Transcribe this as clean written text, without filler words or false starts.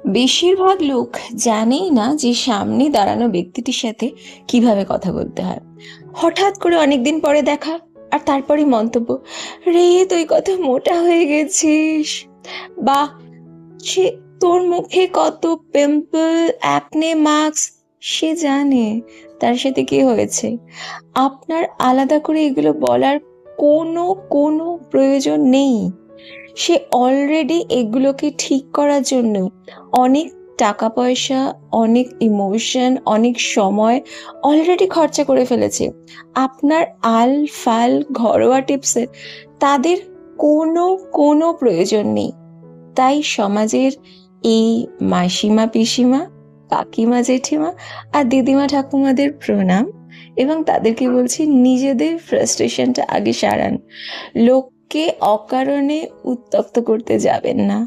বেশিরভাগ লোক জানেই না যে সামনে দাঁড়ানো ব্যক্তিটির সাথে কিভাবে কথা বলতে হয়। হঠাৎ করে অনেকদিন পরে দেখা, আর তারপরে মন্তব্য, রে তুই কত মোটা হয়ে গেছিস, বা সে তোর মুখে কত পিম্পল, অ্যাকনে মার্কস। সে জানে তার সাথে কি হয়েছে। আপনার আলাদা করে এগুলো বলার কোনো কোনো প্রয়োজন নেই। সে অলরেডি এগুলোকে ঠিক করার জন্য অনেক টাকা পয়সা, অনেক ইমোশন, অনেক সময় অলরেডি খরচা করে ফেলেছে। আপনার আল ফাল ঘরোয়া টিপসের তাদের কোনো কোনো প্রয়োজন নেই। তাই সমাজের এই মাসিমা পিসিমা, কাকিমা জেঠিমা আর দিদিমা ঠাকুমাদের প্রণাম, এবং তাদেরকে বলছি নিজেদের ফ্রাস্ট্রেশনটা আগে সারান। লোককে অকারণে উত্তক্ত করতে যাবেন না।